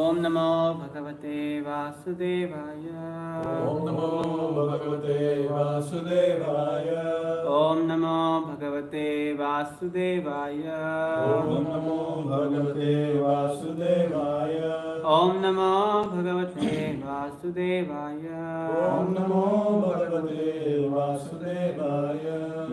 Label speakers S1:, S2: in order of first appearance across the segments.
S1: ओम नमो भगवते वासुदेवाय।
S2: ओम नमो भगवते वासुदेवाय।
S1: ओम नमो भगवते वासुदेवाय।
S2: ओम नमो भगवते वासुदेवाय।
S1: ओम नमो भगवते वासुदेवाय।
S2: ओम नमो भगवते वासुदेवाय।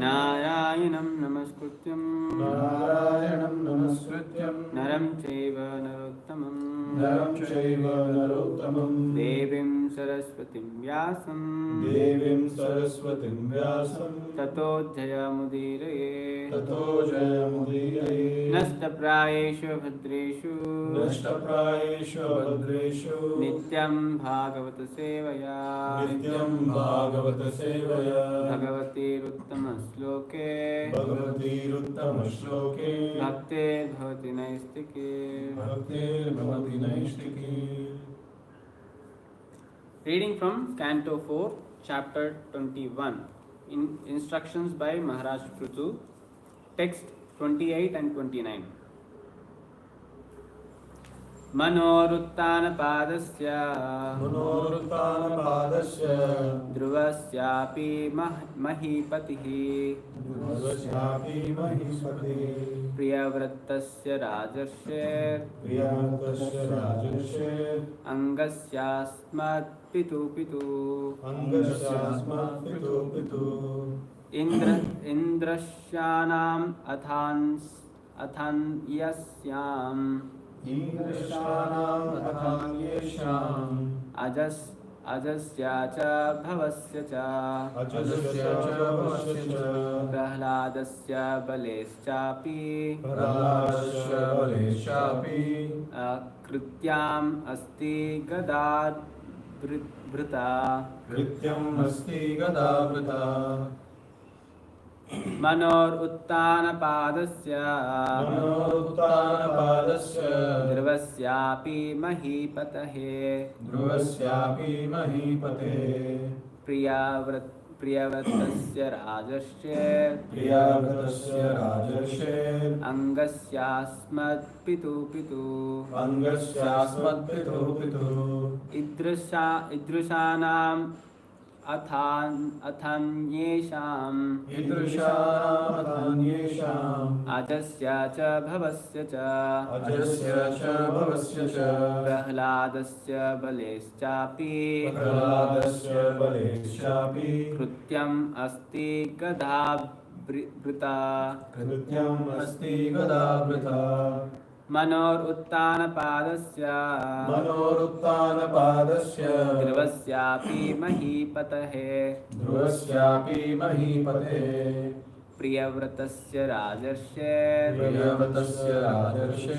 S1: नारायणं नमस्कृत्यं
S2: नारायणं नमस्कृत्यं
S1: नरं चैव नरोत्तमं
S2: नरं चैव नरोत्तमं
S1: देवीं सरस्वतीं व्यासं
S2: देवीं सरस्वतीं व्यासं
S1: ततो जयमुदीरये
S2: ततो जयमुदीरये।
S1: नष्टप्रायेषु भद्रेषु
S2: नष्टप्रायेषु भद्रेषु
S1: नित्यं भागवत सेवया
S2: नित्यं भागवत सेवया
S1: भगवतीरुत्तमश्लोके
S2: भगवतीरुत्तमश्लोके
S1: भक्तिर्भवति नैष्टिके।
S2: भक्तिर्भवति नैष्टिकी।
S1: Reading from Canto 4, Chapter 21. Instructions by Maharaj Prutu. Text 28 and 29. मनोरुत्तानपादस्य
S2: मनोरुत्तानपादस्य
S1: ध्रुवस्यापि महीपतिः
S2: ध्रुवस्यापि महीपतिः
S1: प्रियव्रतस्य राजर्षेः
S2: प्रियव्रतस्य राजर्षे
S1: अङ्गस्यास्मत्पितुः
S2: अङ्गस्यास्मत् पितुः
S1: इन्द्रस्यानाम् अथान्यस्याम्
S2: ईदृशानाम् अथान्येषाम्
S1: अजस्या च भवस्य च
S2: अजस्य च भवस्य च
S1: प्रह्लादस्य बलेश्चापि
S2: प्रह्लादस्य बलेशापि
S1: कृत्याम् अस्ति गदावृता
S2: कृत्यम् अस्ति गदावृता
S1: मनोरुत्तानपादस्य
S2: मनोरुत्तानपादस्य
S1: ध्रुवस्यापि महीपतये
S2: ध्रुवस्यापि महीपतेः
S1: प्रियव्रतस्य राजस्य
S2: प्रियव्रतस्य राजर्षे
S1: अङ्गस्यास्मत्पितुः
S2: अङ्गस्यास्मत् पितुः
S1: ईदृशानाम् अथान्येषाम्
S2: ईदृशानामथान्येषाम्
S1: अजस्य च भवस्य च
S2: अजस्य च भवस्य च
S1: प्रह्लादस्य बलेश्चापि
S2: प्रह्लादस्य बलेश्चापि
S1: कृत्यम् अस्ति गदावृता
S2: कृत्यम् अस्ति गदावृता
S1: मनोरुत्थानपादस्य
S2: मनोरुत्थानपादस्य
S1: ध्रुवस्यापि महीपतेः
S2: ध्रुवस्यापि महीपते
S1: प्रियव्रतस्य राजर्षे
S2: प्रियव्रतस्य राजर्षे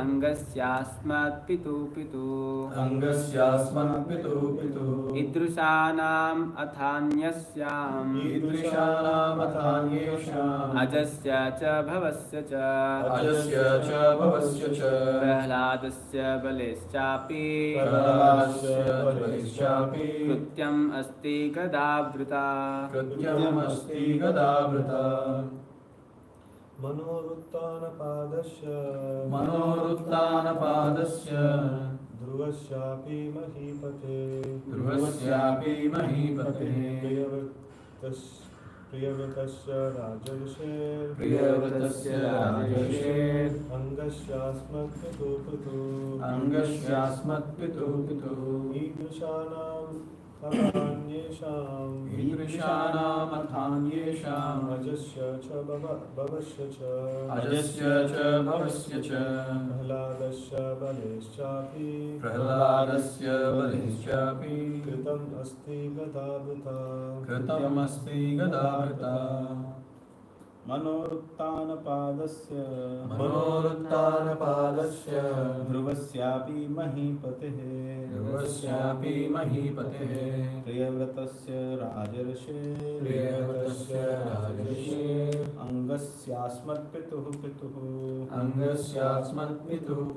S1: अङ्गस्यास्मत्पितुः
S2: अङ्गस्यास्मत्पितुः
S1: ईदृशानाम् अथान्यस्याम्
S2: ईदृशानामथान्येषाम्
S1: अजस्य च भवस्य च
S2: अजस्य च भवस्य च
S1: प्रह्लादस्य बलेश्चापि
S2: प्रह्लादस्य बलेश्चापि
S1: कृत्यम् अस्ति गदावृता
S2: कृत्यमस्ति गदावृता मनोरुत्थानपादस्य
S3: ध्रुवस्यापि महीपते
S2: ध्रुवस्यापि महीपते
S3: प्रियव्रतस्य राजर्षे
S2: प्रियव्रतस्य राजर्षे
S3: अङ्गस्यास्मत्पितुः
S2: अङ्गस्यास्मत्पितुः
S3: ईदृशानाम् अथान्येषाम्
S2: ईदृशानामथान्येषाम्
S3: अजस्य च भवस्य च
S2: अजस्य च भवस्य च
S3: प्रह्लादस्य बलेश्चापि
S2: प्रह्लादस्य बलेश्चापि
S3: कृतम् अस्ति गदावृता
S2: कृतमस्ति गदावृता
S4: मनोरुत्थानपादस्य
S2: ध्रुवस्यापि
S4: महीपतेः
S2: ध्रुवस्यापि महीपतेः
S4: प्रियव्रतस्य राजर्षे अङ्गस्यास्मत्पितुः
S2: अङ्गस्यास्मत्पितुः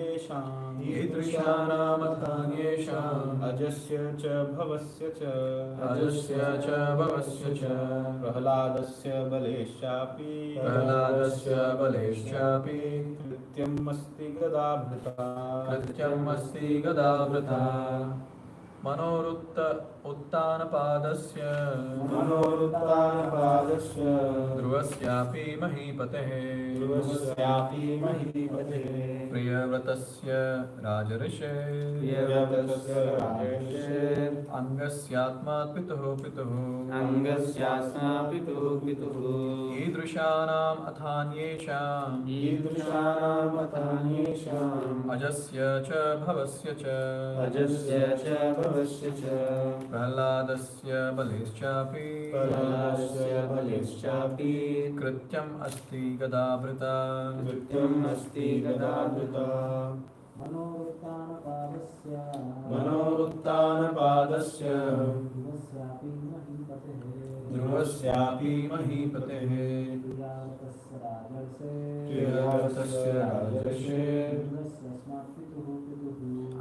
S4: ईदृशानाम् अथान्येषाम् अजस्य च भवस्य च
S2: अजस्य च भवस्य च
S4: प्रह्लादस्य बलेश्चापि कृत्यम् अस्ति गदावृता
S2: कृत्यमस्ति गदावृता उत्थानपादस्य ध्रुवस्यापि महीपतेः प्रियव्रतस्य राजर्षे अङ्गस्यात्मात्पितुः ईदृशानाम् अथान्येषाम् अजस्य च भवस्य च प्रह्लादस्य बलेश्चापि कृत्यम् अस्ति गदावृता मनोरुत्थानपादस्य ध्रुवस्यापि महीपतेः प्रियव्रतस्य राजर्षे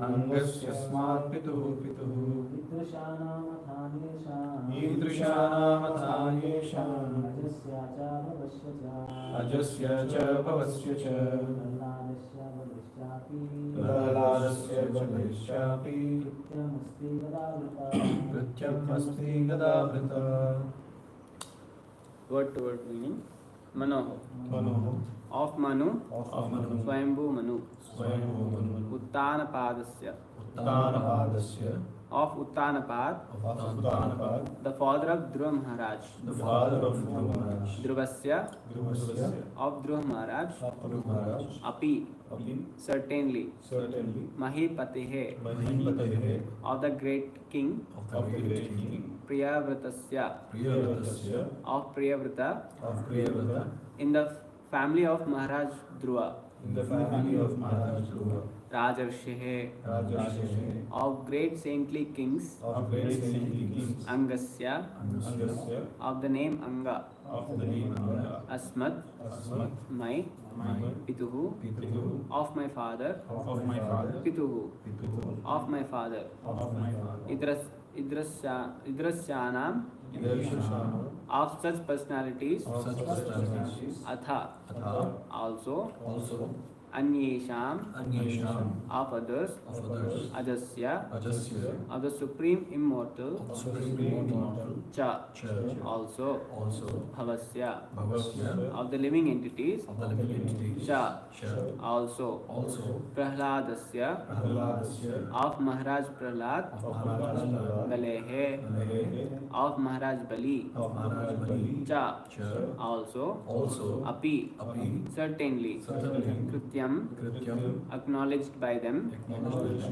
S2: अङ्गस्यास्मत्पितुः ईदृशानामथान्येषाम् अजस्य च भवस्य च प्रह्लादस्य बलेश्चापि कृत्यम् अस्ति गदावृता
S1: Word to word meaning. Mano. Of Manu. Swayambhu Manu. Uttanapadasya. Of Uttanapad. The father of Dhruva Maharaj. Dhruvasya. Of Dhruva Maharaj. Api. Certainly. Mahipatehe. Of the great king. Priyavratasya. Of Priyavrata. In the family of Maharaj Dhruva. Rajarshihe. Of great saintly kings. Angasya. Of the name Anga. Asmat. My. Pituhu. Of my father. Pituhu. Of my father. Idrasyanam. Of such personalities. Atha. Also. Anyesham
S2: Anyesham
S1: of others,
S2: of others,
S1: Ajasya
S2: Ajasya
S1: of the Supreme Immortal,
S2: of the Supreme Immortal,
S1: Cha
S2: Church,
S1: also,
S2: also
S1: Bhavasya
S2: Bhavasya
S1: of the living entities,
S2: of the living entities,
S1: Cha
S2: Church,
S1: also,
S2: also
S1: Prahladasya
S2: Prahladasya
S1: of Maharaj Prahlad,
S2: of Maharaj Prahlad,
S1: Balehe
S2: Balehe
S1: of Maharaj Bali,
S2: of Maharaj Bali,
S1: Cha
S2: Church,
S1: also,
S2: also
S1: Api
S2: Api
S1: certainly,
S2: certainly
S1: Krityam
S2: Krityam
S1: acknowledged by them,
S2: acknowledged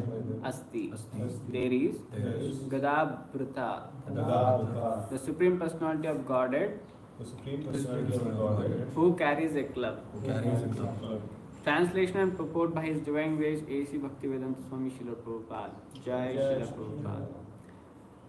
S1: Asti
S2: Asti
S1: there is
S2: there is
S1: Gadabhrita,
S3: Gadabhrita,
S1: the Supreme Personality of Godhead
S3: the Supreme Personality of Godhead,
S1: who carries a club.
S2: who carries a club.
S1: Translation and purport by His Divine Grace A.C. Bhaktivedanta Swami Srila Prabhupada. Jai Srila Prabhupada.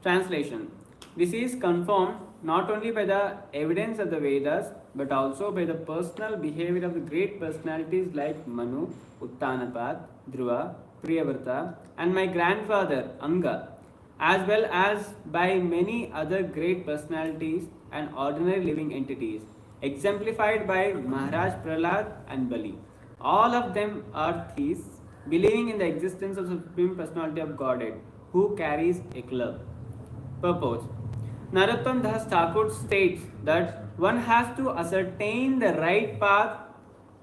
S1: Translation. This is confirmed not only by the evidence of the Vedas but also by the personal behavior of the great personalities like Manu, Uttanapad, Dhruva, Priyavrata and my grandfather Anga, as well as by many other great personalities and ordinary living entities, exemplified by Maharaj Prahlad and Bali. All of them are theists, believing in the existence of the Supreme Personality of Godhead, who carries a club. Purport. Narottam Das Thakur states that one has to ascertain the right path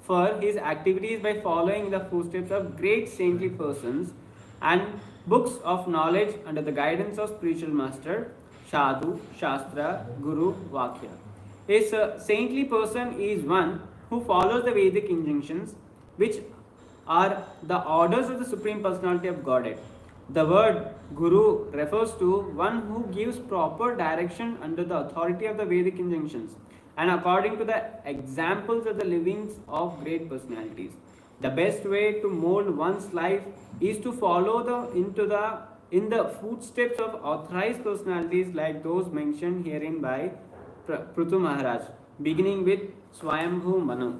S1: for his activities by following the footsteps of great saintly persons and books of knowledge under the guidance of spiritual master, Sadhu, Shastra, Guru, Vakya. A saintly person is one who follows the Vedic injunctions, which are the orders of the Supreme Personality of Godhead. The word Guru refers to one who gives proper direction under the authority of the Vedic injunctions and according to the examples of the livings of great personalities. The best way to mold one's life is to follow in the footsteps of authorized personalities like those mentioned herein by Prithu Maharaj, beginning with Swayambhu Manu.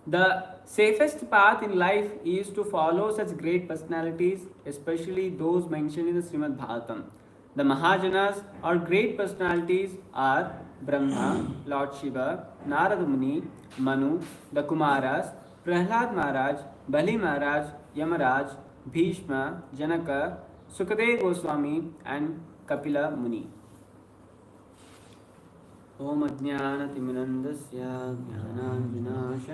S1: The safest path in life is to follow such great personalities, especially those mentioned in the Srimad Bhagavatam. The Mahajanas or great personalities are Brahma, Lord Shiva, Narada Muni, Manu, the Kumaras, Prahlad Maharaj, Bali Maharaj, Yamaraj, Bhishma, Janaka, Sukadeva Goswami and Kapila Muni. Om Ajnanatimirandasya Jnananjana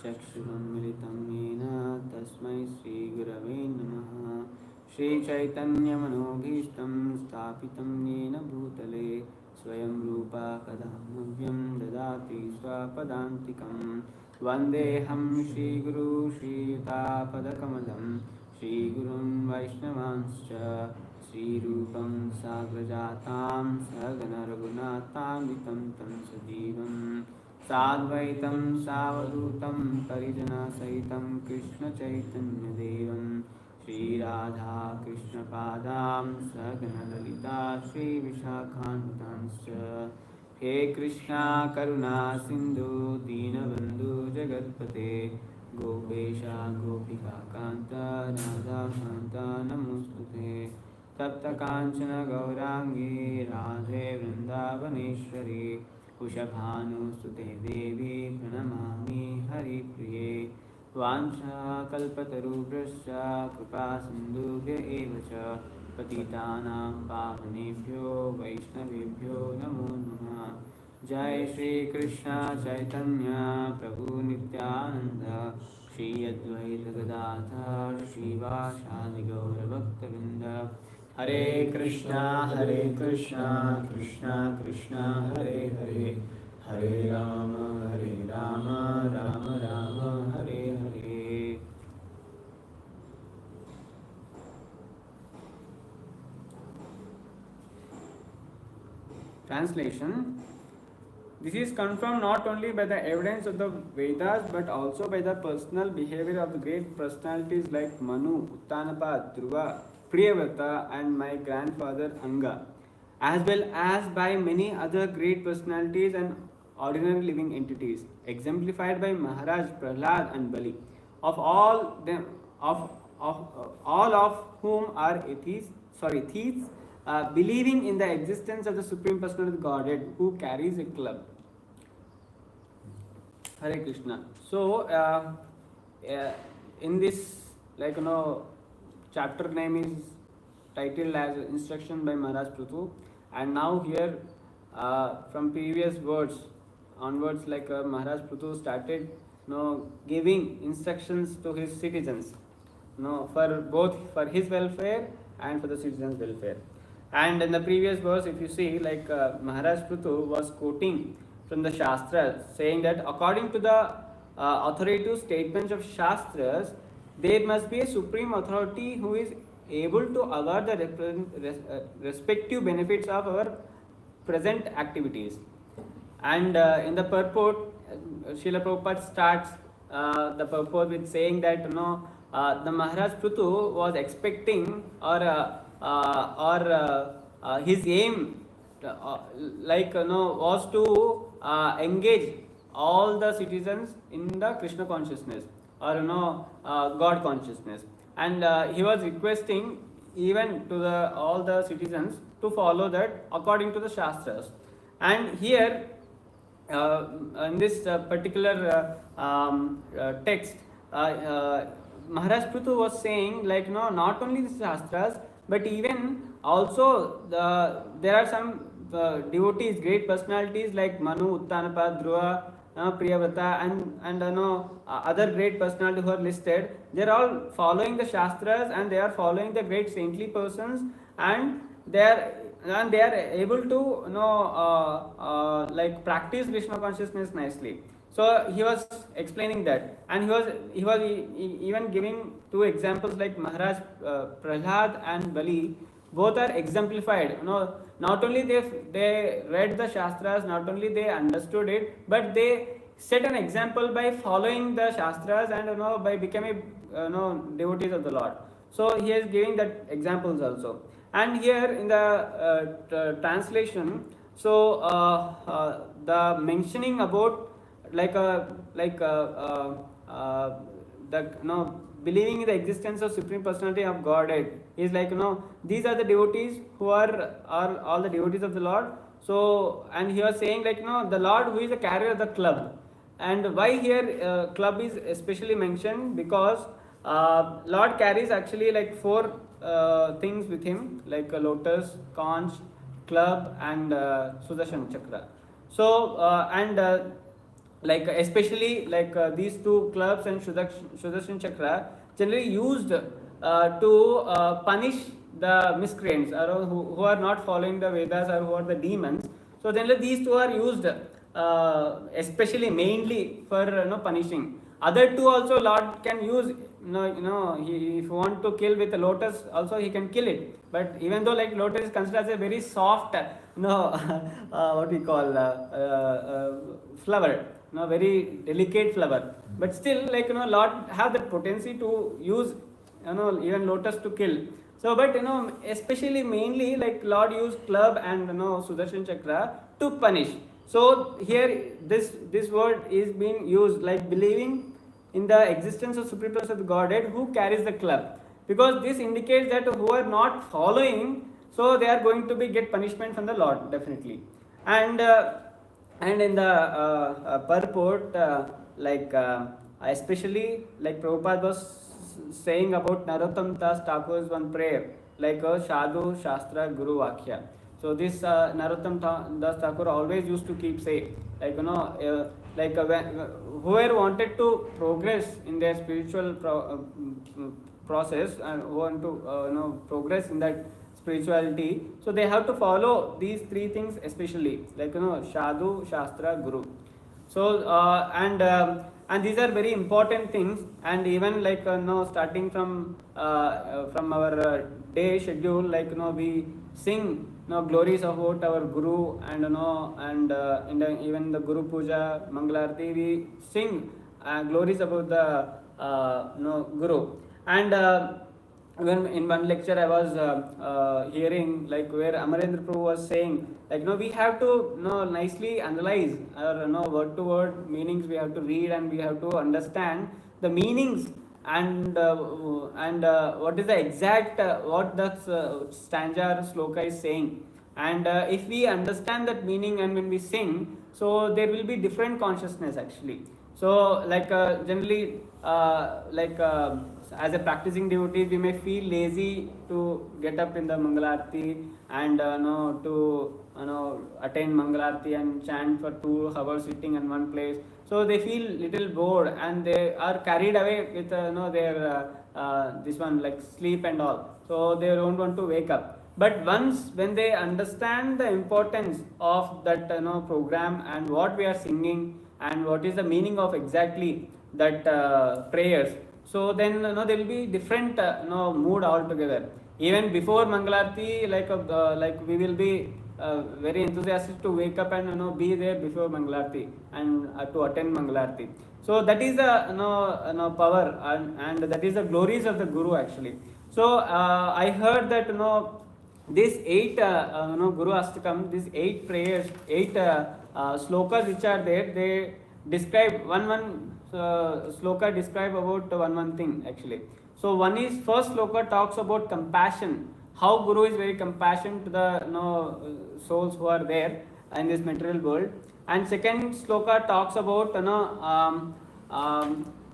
S1: Chakshurunmilitam Yena Tasmai Sri Gurave Namaha. Shri Chaitanya Manobhishtam Sthapitam Yena Bhutale Swayam Rupa Kadamavyam Dadati Swapadantikam. Vandeham Shri Guru Shri Yuta Shri Gurun Vaishnavanscha Shri Rupam Sagrajatam Sagana Raghunatham Tam Sadivam Sadvaitam Savadutam Parijana Sahitam Krishna Chaitanya Devam Shri Radha Krishna Padam Sagana Lalita Shri Vishakhantanscha. He Krishna Karuna Sindhu Dinabandhu Jagatpate Gopesha Gopika Kanta Radha Kanta Namostute Tapta Kanchana Gaurangi Radhe Vrindavaneshwari Ushabhanu Sute Devi Pranamami Hari Priye Vansha Kalpataru Brasya Kripa Sindhubhya Evacha Patitanam Pavanebhyo Vaishnavebhyo Namo Namah. Jai Shri Krishna Chaitanya Prabhu Nityananda Shri Advaita Gadadhar Shivasadi Gaura Bhaktavinda. Hare Krishna Krishna Krishna Hare Hare Hare Rama Rama Rama Hare Hare. Translation. This is confirmed not only by the evidence of the Vedas but also by the personal behavior of the great personalities like Manu, Uttanapad, Dhruva, Priyavrata and my grandfather Anga, as well as by many other great personalities and ordinary living entities, exemplified by Maharaj Prahlad and Bali, of all them, of all of whom are theists, believing in the existence of the Supreme Personality of Godhead who carries a club. Hare Krishna. So, in this, chapter name is titled as Instruction by Maharaj Prithu, and now here, from previous words onwards, Maharaj Prithu started, giving instructions to his citizens, for both for his welfare and for the citizens' welfare. And in the previous verse, if you see, Maharaj Prithu was quoting from the Shastras, saying that according to the authoritative statements of Shastras, there must be a supreme authority who is able to award the respective benefits of our present activities. And in the purport, Srila Prabhupada starts the purport with saying that the Maharaj Prithu was expecting or his aim was to engage all the citizens in the Krishna consciousness or God consciousness, and he was requesting even to the all the citizens to follow that according to the Shastras. And here in this particular text, Maharaj Prithu was saying, not only the Shastras, but even also there are some devotees, great personalities like Manu, Uttanapad, Dhruva, Priyavrata, and other great personalities who are listed. They are all following the Shastras and they are following the great saintly persons, and they are able to practice Krishna consciousness nicely. So he was explaining that, and he was even giving two examples like Maharaj Prahlad and Bali. Both are exemplified. Not only they read the Shastras, not only they understood it, but they set an example by following the Shastras and by becoming devotees of the Lord. So he is giving that examples also. And here in the translation, so the mentioning about believing in the existence of Supreme Personality of Godhead is these are the devotees who are all the devotees of the Lord. So, and he was saying the Lord who is the carrier of the club. And why here club is especially mentioned, because Lord carries actually four things with him, like a lotus, conch, club, and Sudarshan chakra. So especially these two clubs and Sudarshan chakra generally used to punish the miscreants or who are not following the Vedas or who are the demons. So generally these two are used especially mainly for punishing. Other two also Lord can use. If you want to kill with a lotus, also he can kill it. But even though lotus is considered as a very soft, what we call flower, very delicate flower. But still, Lord have the potency to use, even lotus to kill. So, but especially mainly Lord used club and Sudarshan chakra to punish. So here this word is being used believing in the existence of Supreme Person of the Godhead who carries the club, because this indicates that who are not following, so they are going to get punishment from the Lord definitely. And in the purport, especially Prabhupada was saying about Narottam Das Thakur's one prayer, Sadhu Shastra Guru Vakya. So this Narottam Das Thakur always used to keep say, whoever wanted to progress in their spiritual process and who want to progress in that spirituality, so they have to follow these three things especially, Sadhu, Shastra, Guru. So and these are very important things, and even starting from our day schedule, we sing glories about our Guru, and even the Guru Puja, Mangalarti, we sing glories about the Guru. And when in one lecture I was hearing where Amarendra Prabhu was saying we have to nicely analyze or word to word meanings. We have to read and we have to understand the meanings and what is the exact what that stanza or sloka is saying. And if we understand that meaning and when we sing, so there will be different consciousness actually. So like generally as a practicing devotee, we may feel lazy to get up in the Mangalarti and to attend Mangalarti and chant for 2 hours sitting in one place. So they feel little bored and they are carried away with their this one like sleep and all. So they don't want to wake up. But once when they understand the importance of that program and what we are singing and what is the meaning of exactly that prayers, so then there will be different mood altogether. Even before Mangalarti, like we will be very enthusiastic to wake up and be there before Mangalarti and to attend Mangalarti. So that is the power and that is the glories of the Guru actually. So I heard that these 8 Guru Astakam, these 8 prayers, 8 slokas which are there, they describe one sloka describe about one thing actually. So one is first sloka talks about compassion, how Guru is very compassionate to the souls who are there in this material world. And second sloka talks about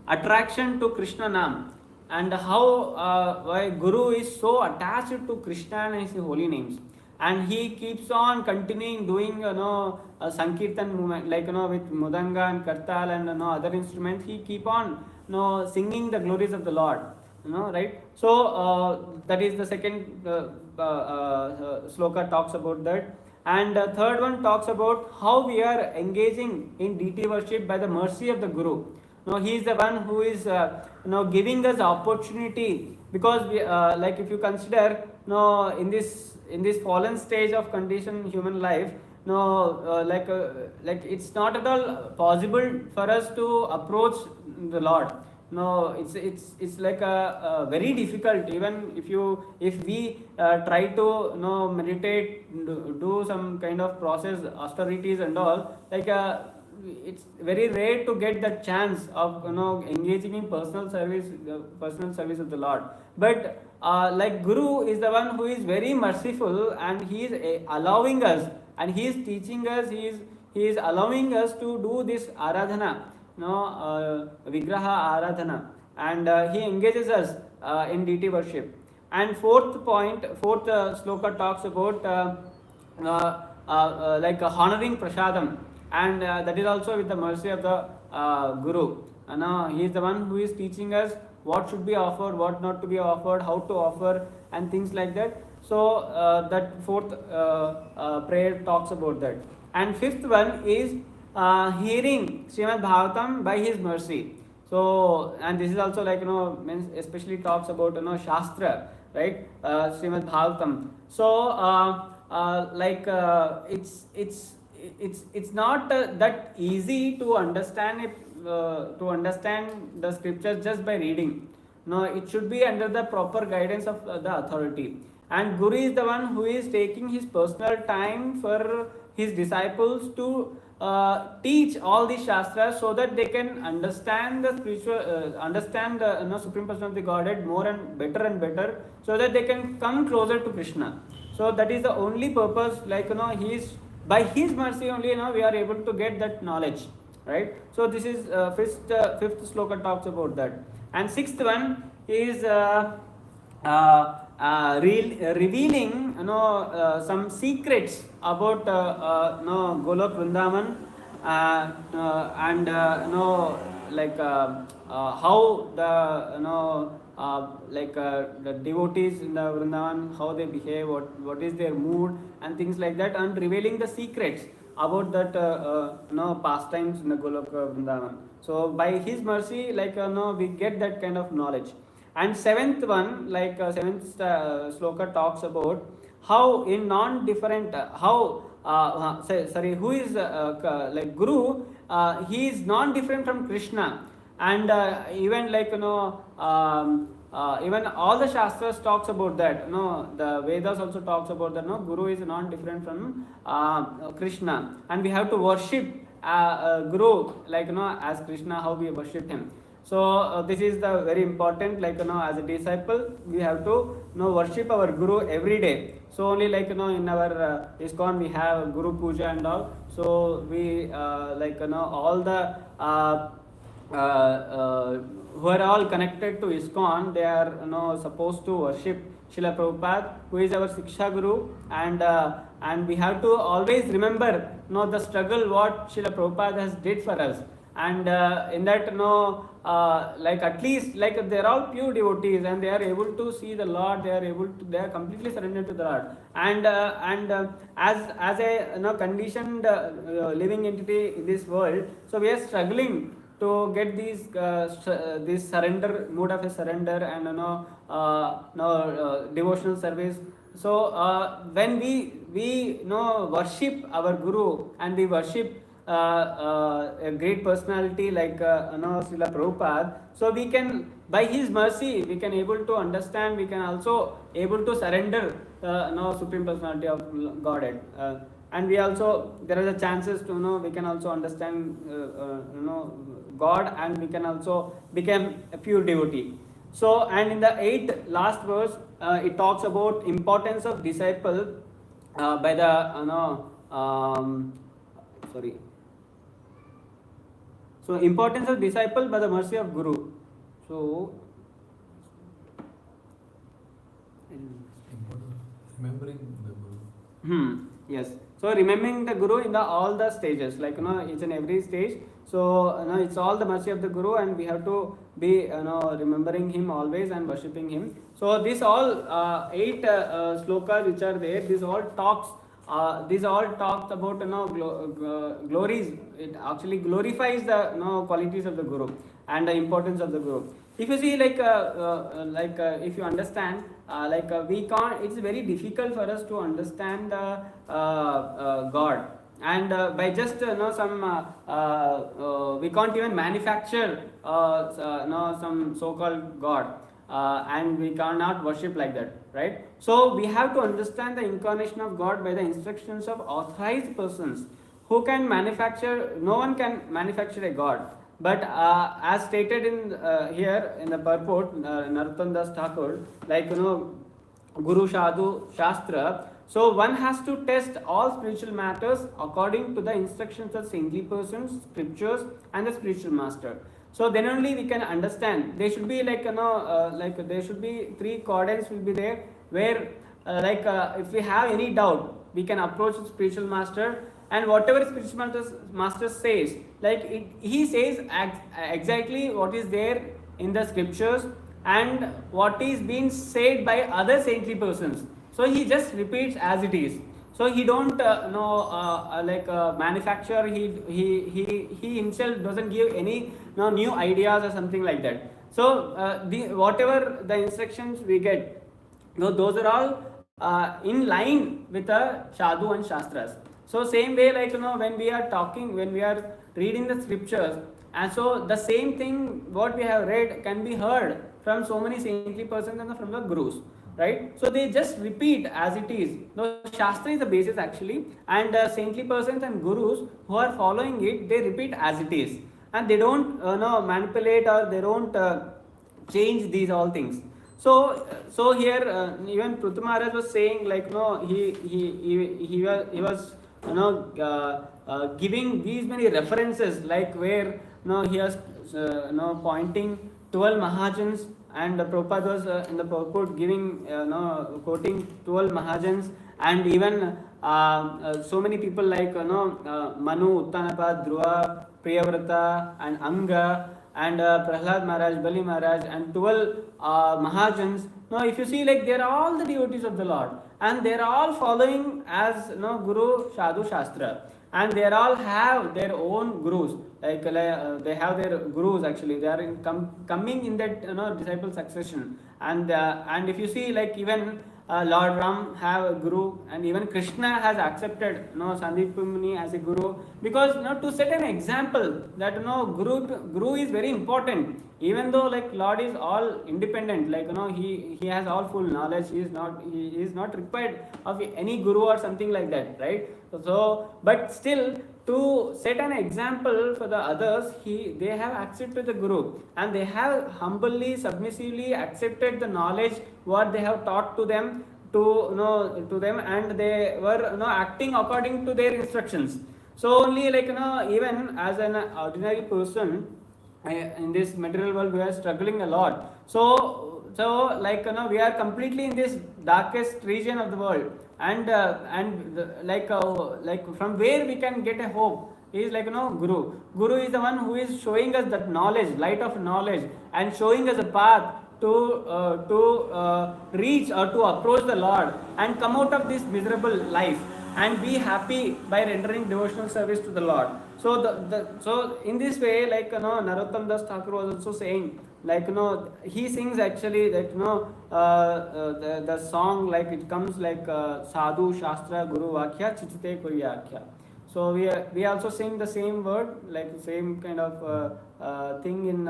S1: attraction to Krishna Nam, and how why Guru is so attached to Krishna and his holy names, and he keeps on continuing doing sankirtan movement, like with mudanga and kartal and other instruments. He keep on singing the glories of the Lord, right? So that is the second sloka talks about that. And third one talks about how we are engaging in deity worship by the mercy of the Guru. He is the one who is giving us opportunity, because we, like if you consider in this fallen stage of condition human life, like it's not at all possible for us to approach the Lord. It's like a very difficult. Even if we try to meditate, do some kind of process, austerities and all, like it's very rare to get that chance of engaging in personal service of the Lord. But like Guru is the one who is very merciful, and he is allowing us, and he is teaching us, he is allowing us to do this aradhana, vigraha aradhana, and he engages us in deity worship. And fourth sloka talks about like honoring prasadam, and that is also with the mercy of the Guru. He is the one who is teaching us what should be offered, what not to be offered, how to offer, and things like that. So that fourth prayer talks about that. And fifth one is hearing Srimad Bhagavatam by his mercy. So, and this is also like especially talks about Shastra, right? Srimad Bhagavatam. So like it's not that easy to understand it, to understand the scriptures just by reading. No, it should be under the proper guidance of the authority. And Guru is the one who is taking his personal time for his disciples to teach all these shastras, so that they can understand the spiritual, understand the Supreme Person of the Godhead more and better, so that they can come closer to Krishna. So that is the only purpose. Like he is, by his mercy only we are able to get that knowledge, right? So this is fifth sloka talks about that. And sixth one is revealing some secrets about Golok Vrindavan, and like how the like the devotees in the Vrindavan, how they behave, what is their mood and things like that, and revealing the secrets about that pastimes in the Golok Vrindavan. So by his mercy, like we get that kind of knowledge. And seventh one, like seventh sloka talks about how in non-different, who is like Guru, he is non-different from Krishna. And even like even all the shastras talks about that. The Vedas also talks about that. Guru is non-different from Krishna, and we have to worship Guru like as Krishna, how we worship him. So this is the very important, like as a disciple we have to worship our Guru every day. So only like in our ISKCON we have Guru Puja and all. So we like all the who are all connected to ISKCON, they are supposed to worship Srila Prabhupada, who is our Siksha Guru, and we have to always remember the struggle what Srila Prabhupada has did for us, and in that like at least like they are all pure devotees and they are able to see the Lord, they are completely surrendered to the Lord, and as a conditioned living entity in this world, so we are struggling to get these this surrender mood of a surrender and devotional service. So when we worship our Guru and we worship a great personality like Srila Prabhupada, so we can, by his mercy, we can able to understand, we can also able to surrender Supreme Personality of Godhead, and we also, there are the chances to we can also understand God, and we can also become a pure devotee. So, and in the 8th last verse, it talks about importance of disciple by the sorry. So, importance of disciple by the mercy of Guru. So,
S2: Remembering the Guru.
S1: Yes. So remembering the Guru in all the stages, like each and every stage. So it's all the mercy of the Guru, and we have to be remembering him always and worshipping him. So this all 8 slokas which are there, this all talks about glories. It actually glorifies the qualities of the Guru and the importance of the Guru. If you see, like if you understand, we can't. It's very difficult for us to understand God, and by just we can't even manufacture some so-called God, and we cannot worship like that, right? So we have to understand the incarnation of God by the instructions of authorized persons who can manufacture. No one can manufacture a God. But as stated in here in the purport, Narottam Das Thakur, like Guru Sadhu Shastra. So one has to test all spiritual matters according to the instructions of saintly persons, scriptures, and the spiritual master. So then only we can understand. There should be like there should be 3 quadrants will be there where if we have any doubt, we can approach the spiritual master. And whatever spiritual master says, he says exactly what is there in the scriptures and what is being said by other saintly persons. So he just repeats as it is. So he don't manufacture. He himself doesn't give any new ideas or something like that. So whatever the instructions we get, those are all in line with the Sadhu and Shastras. So same way, when we are talking, when we are reading the scriptures, and so the same thing what we have read can be heard from so many saintly persons and from the gurus, right? So they just repeat as it is. The Shastra is the basis actually, and saintly persons and gurus who are following it, they repeat as it is, and they don't manipulate or they don't change these all things. So here even Prithu Maharaj was saying he was giving these many references, like where he was pointing 12 Mahajans, and Prabhupada was in the purport giving quoting 12 Mahajans, and even so many people like Manu, Uttanapad, Dhruva, Priyavrata, and Anga, and Prahlad Maharaj, Bali Maharaj, and 12 Mahajans. Now, if you see, they are all the devotees of the Lord, and they are all following as Guru Sadhu Shastra, and they all have their own gurus. They have their gurus actually. They are coming in that disciple succession, and if you see, even Lord Ram have a guru, and even Krishna has accepted Sandeep Muni as a guru, because to set an example that guru is very important. Even though Lord is all independent, he has all full knowledge, he is not required of any guru or something like that, right? So but still, to set an example for the others, they have accepted the guru, and they have humbly, submissively accepted the knowledge what they have taught to them, to them, and they were acting according to their instructions. So only even as an ordinary person, in this material world we are struggling a lot. So like we are completely in this darkest region of the world, and like from where we can get a hope is like Guru is the one who is showing us that knowledge, light of knowledge, and showing us a path to reach or to approach the Lord and come out of this miserable life and be happy by rendering devotional service to the Lord. So in this way, like Narottam Das Thakur was also saying, like he sings actually that the song, like it comes like Sadhu Shastra Guru Vakya Chichite Kuriyakya. So we also sing the same word, like same kind of thing in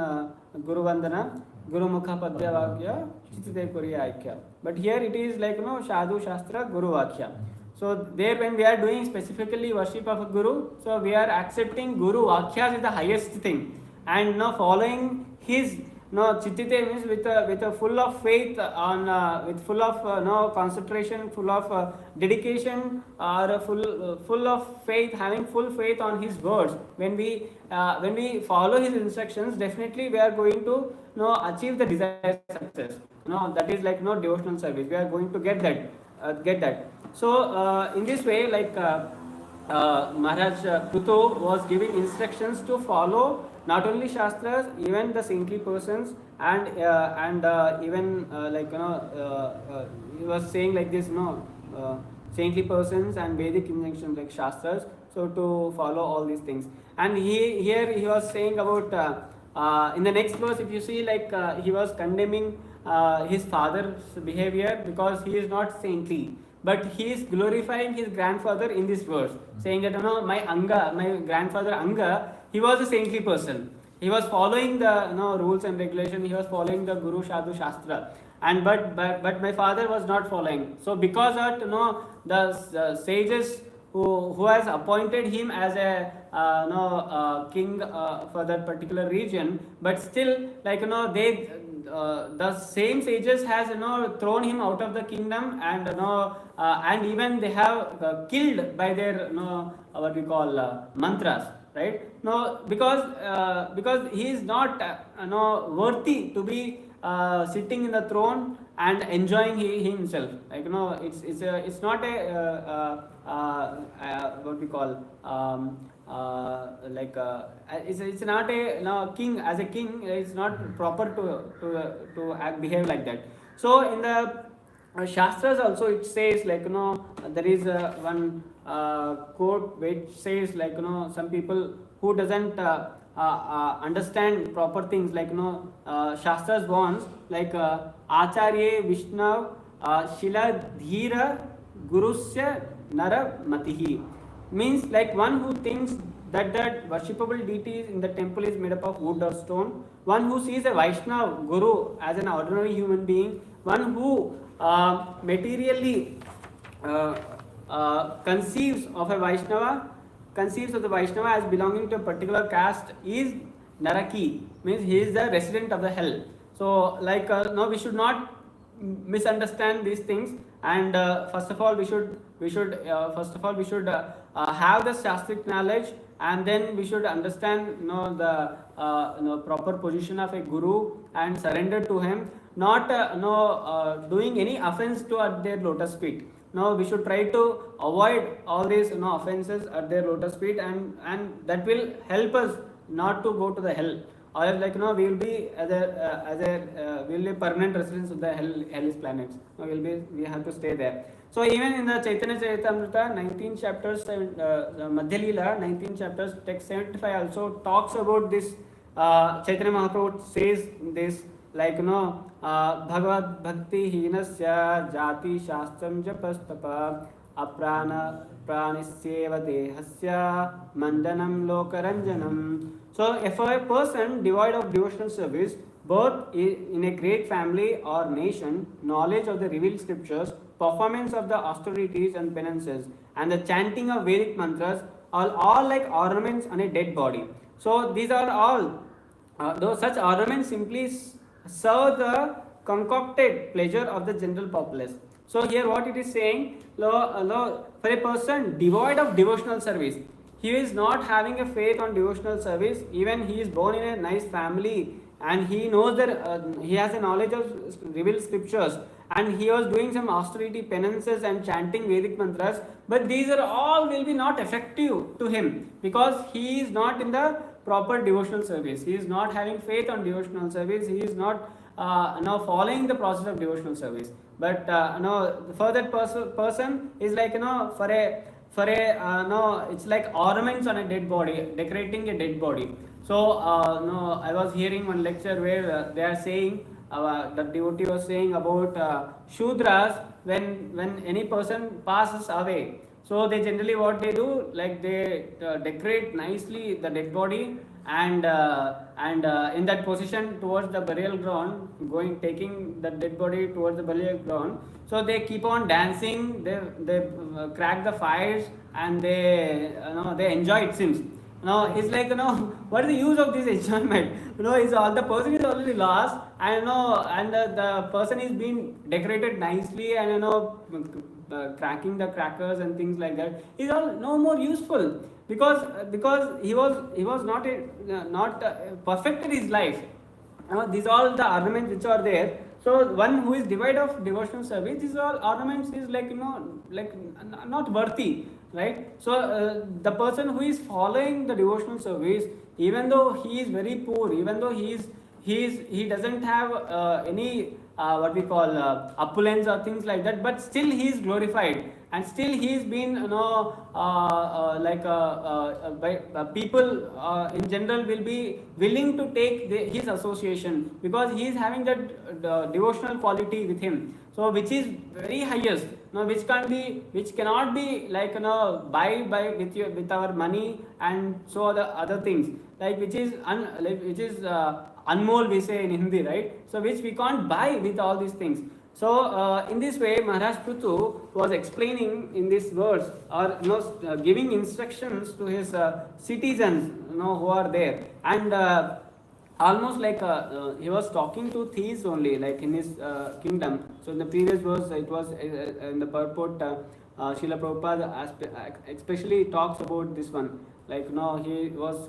S1: Guru Vandana, Guru Mukha Padya Vakya Chichite Kuriyakya. But here it is like Sadhu Shastra Guru Vakya. So there when we are doing specifically worship of a Guru, so we are accepting Guru Vakyas is the highest thing, and following his Chittite means with a full of faith on with full of concentration, full of dedication, or full of faith, having full faith on his words. When we follow his instructions, definitely we are going to achieve the desired success. That is like devotional service. We are going to get that. So in this way, like Maharaj Pruto was giving instructions to follow not only Shastras, even the saintly persons, and even he was saying like this, saintly persons and Vedic injunctions like Shastras. So to follow all these things, and here he was saying about in the next verse, if you see, like he was condemning his father's behavior because he is not saintly. But he is glorifying his grandfather in this verse, saying that my grandfather Anga, he was a saintly person. He was following the rules and regulations. He was following the Guru Sadhu Shastra, and but my father was not following. So because of the sages who has appointed him as a king for that particular region, but still like they. The same sages has thrown him out of the kingdom, and even they have killed by their what we call mantras, right? Because he is not worthy to be sitting in the throne and enjoying himself. Like it's not a what we call it's not a king. As a king, it's not proper to behave like that. So in the Shastras also it says like there is one quote which says like some people who doesn't understand proper things, like Shastras warns like Acharye Vishnav Shila Dhira Gurusya Nara Matihi, means like one who thinks that worshipable deity in the temple is made up of wood or stone, one who sees a Vaishnav Guru as an ordinary human being, one who materially conceives of the Vaishnava as belonging to a particular caste is Naraki, means he is the resident of the hell. So like we should not misunderstand these things, and first of all we should have the Shastric knowledge, and then we should understand the proper position of a Guru and surrender to him, not doing any offense to at their lotus feet. No, we should try to avoid all these offenses at their lotus feet, and that will help us not to go to the hell, or else like we will be we will be permanent residents of the hellish planets. We have to stay there. So even in the Chaitanya Charitamrita 19 chapters, Madhya Leela 19 chapters, text 75 also talks about this. Chaitanya Mahaprabhu says this, like Bhagavad Bhakti Hinasya Jati Shastram Japastapa Aprana Pranisyeva Dehasya Mandanam Lokaranjanam. So if a person devoid of devotional service, both in a great family or nation, knowledge of the revealed scriptures, performance of the austerities and penances, and the chanting of Vedic mantras are all like ornaments on a dead body. So these are all, though such ornaments simply serve the concocted pleasure of the general populace. So here what it is saying, for a person devoid of devotional service, he is not having a faith on devotional service. Even he is born in a nice family and he knows that he has a knowledge of revealed scriptures, and he was doing some austerity penances and chanting Vedic mantras, but these are all will be not effective to him because he is not in the proper devotional service. He is not having faith on devotional service. He is not now following the process of devotional service. But for that person is like for a no, it's like ornaments on a dead body, decorating a dead body. So no, I was hearing one lecture where they are saying the devotee was saying about Shudras when any person passes away. So they generally what they do, like they decorate nicely the dead body and in that position towards the burial ground, taking the dead body towards the burial ground. So they keep on dancing, they crack the fires and they enjoy, it seems. It's like what is the use of this enjoyment? Is all the person is already lost, and and the person is being decorated nicely, and cracking the crackers and things like that is all no more useful because he was not perfected his life. These all the ornaments which are there. So one who is devoid of devotional service, these all ornaments is like not worthy, right? So the person who is following the devotional service, even though he is very poor, even though he doesn't have any what we call opulence or things like that, but still he is glorified, and still he is being by people in general will be willing to take his association because he is having that devotional quality with him. So which is very highest, which cannot be like buy with our money and so other things, like which is Anmol we say in Hindi, right? So which we can't buy with all these things. So in this way, Maharaj Prithu was explaining in these words, or giving instructions to his citizens, who are there, and almost like he was talking to thieves only, like in his kingdom. So in the previous verse, it was in the purport, Srila Prabhupada especially talks about this one. Like he was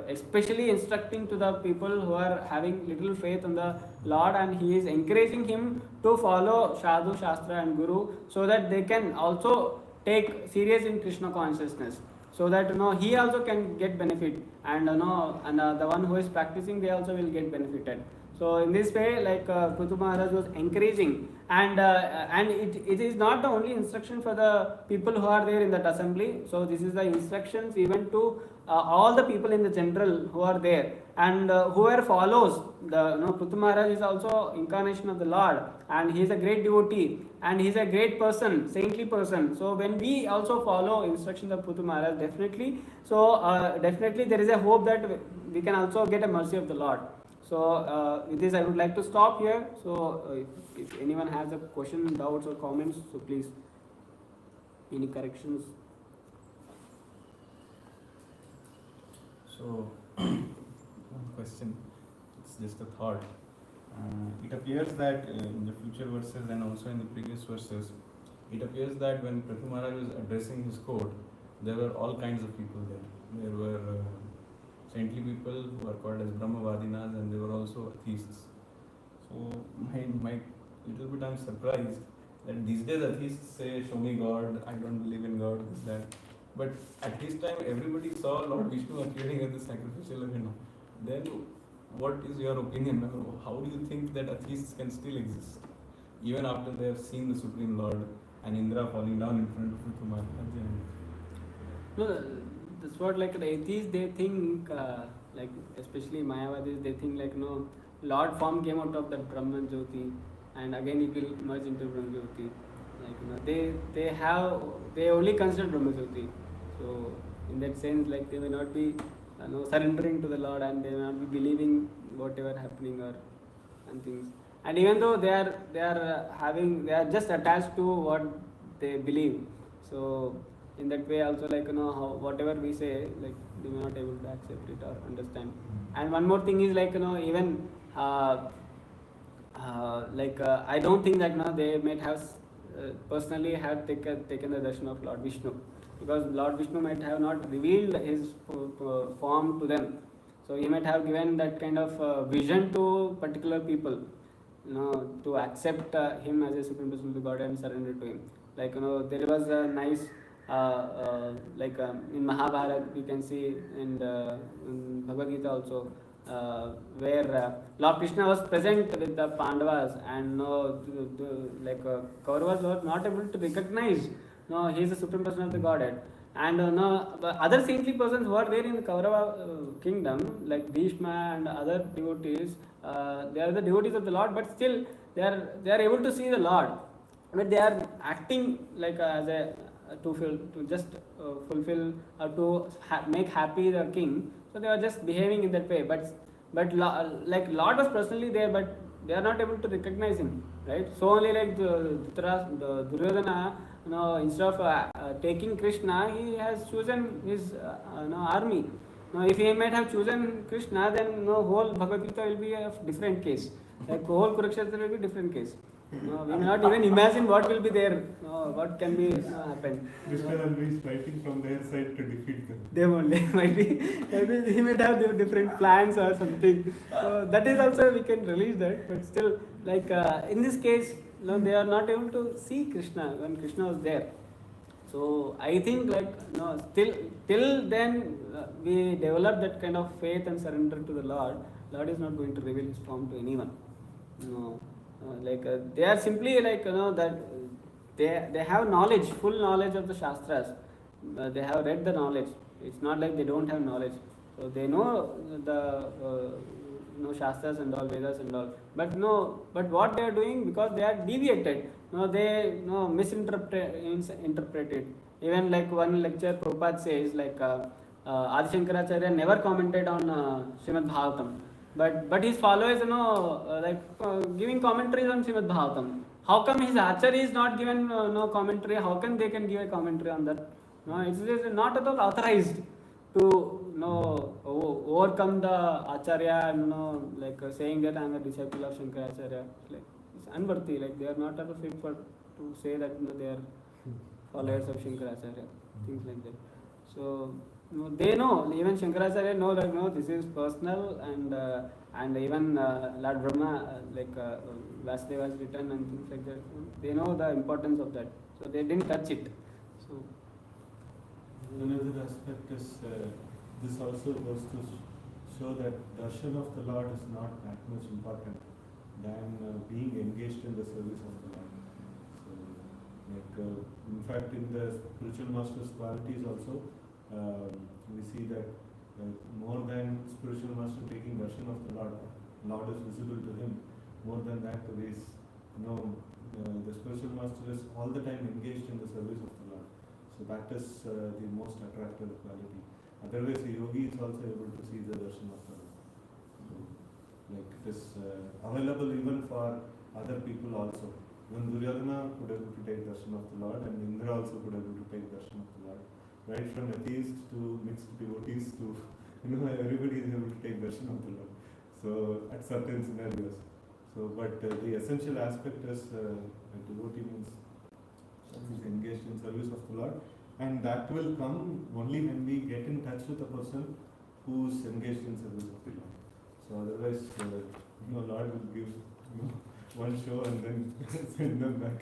S1: especially instructing to the people who are having little faith on the Lord, and he is encouraging him to follow Sadhu, Shastra and Guru, so that they can also take serious in Krishna consciousness, so that he also can get benefit, and the one who is practicing, they also will get benefited. So in this way, like Prithu Maharaj was encouraging, and it is not the only instruction for the people who are there in that assembly. So this is the instructions even to all the people in the general who are there, and whoever follows the Prithu Maharaj is also incarnation of the Lord, and he is a great devotee, and he is a great person, saintly person. So when we also follow instructions of Prithu Maharaj, definitely there is a hope that we can also get a mercy of the Lord. So with this I would like to stop here. So if anyone has a question, doubts or comments, so please, any corrections?
S4: So, one question, it's just a thought. It appears that in the future verses and also in the previous verses, it appears that when Prithu Maharaj was addressing his court, there were all kinds of people there. There were saintly people who are called as Brahmavadinas, and there were also atheists. So my little bit I'm surprised that these days atheists say, show me God, I don't believe in God, this, that. But at this time everybody saw Lord Vishnu appearing at the sacrificial arena. Then what is your opinion? How do you think that atheists can still exist, even after they have seen the Supreme Lord and Indra falling down in front of Prithu Maharaj?
S1: No, that's what, like the atheists, they think like especially Mayavadis, they think like Lord form came out of that Brahman Jyoti, and again it will merge into Brahman Jyoti. Like they only consider Brahman Jyoti. So in that sense, like they may not be surrendering to the Lord, and they may not be believing whatever happening and things. And even though they are just attached to what they believe. So in that way also, like how whatever we say, like they may not able to accept it or understand. And one more thing is like even I don't think that they might have personally have taken the darshan of Lord Vishnu. because Lord Vishnu might have not revealed his form to them. So he might have given that kind of vision to particular people, to accept him as a supreme person of the God and surrender to him. Like there was a nice in Mahabharata we can see, and in Bhagavad Gita also, where Lord Krishna was present with the Pandavas, and Kauravas were not able to recognize he is the supreme person of the Godhead. And the other saintly persons who are there in the Kaurava kingdom, like Bhishma and other devotees, they are the devotees of the Lord, but still they are able to see the Lord, but they are acting like as a to just fulfill or to make happy the king. So they are just behaving in that way. But like Lord was personally there, but they are not able to recognize him, right? So only like the Duryodhana, instead of taking Krishna, he has chosen his army. Now, if he might have chosen Krishna, then whole Bhagavad Gita will be a different case. Like whole Kurukshetra will be different case. We may not even imagine what will be there, what can be happen.
S3: Krishna will be fighting from their side to defeat them.
S1: They only maybe he might have their different plans or something. So that is also we can release that, but still, like in this case, they are not able to see Krishna when Krishna was there. So I think till then we develop that kind of faith and surrender to the Lord. Lord is not going to reveal his form to anyone. They are simply that they have knowledge, full knowledge of the Shastras. They have read the knowledge. It's not like they don't have knowledge. So they know the Shastras and all, Vedas and all. But what they are doing, because they are deviated, they misinterpret it. Even like one lecture Prabhupada says, Adi Shankaracharya never commented on Srimad Bhagavatam. But his followers, giving commentaries on Srimad Bhagavatam. How come his Acharya is not given no commentary? How can they can give a commentary on that? It's not at all authorized to overcome the Acharya and saying that I am a disciple of Shankaracharya. It's unworthy. They are not at all fit to say that they are followers of Shankaracharya. Things like that. So they know, even Shankaracharya know that this is personal, and even Lord Brahma, Vasudeva has written and things like that. They know the importance of that, so they didn't touch it. So
S3: another aspect is this also goes to show that darshan of the Lord is not that much important than being engaged in the service of the Lord. So, in fact, in the spiritual master's qualities also, we see that more than spiritual master taking darshan of the Lord is visible to him. More than that, the spiritual master is all the time engaged in the service of the Lord. So that is the most attractive quality. Otherwise, the yogi is also able to see the darshan of the Lord. So, it is available even for other people also. When Duryodhana could able to take darshan of the Lord, and Indra also could able to take darshan of the Lord. Right from atheists to mixed devotees to everybody is able to take darshan of the Lord. So at certain scenarios. So but the essential aspect is a devotee means is engaged in service of the Lord, and that will come only when we get in touch with a person who's engaged in service of the Lord. So otherwise, Lord will give one show and then send them back.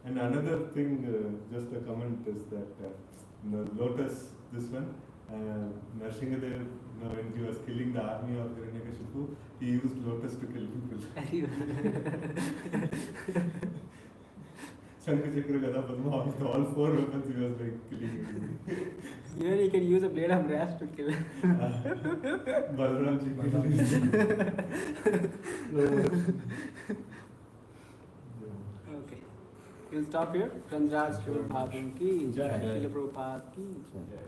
S3: And another thing, just a comment is that lotus, this one, Narsinghadev, when he was killing the army of Hiranyakashipu, he used lotus to kill people. Shankachakra, Gada, Padma, all four weapons he was killing.
S1: Even he can use a blade of grass to kill.
S3: Balaramji.
S1: Okay. We'll stop here. Chandras Prabhupada ki Jai. Prabhupada ki Jai.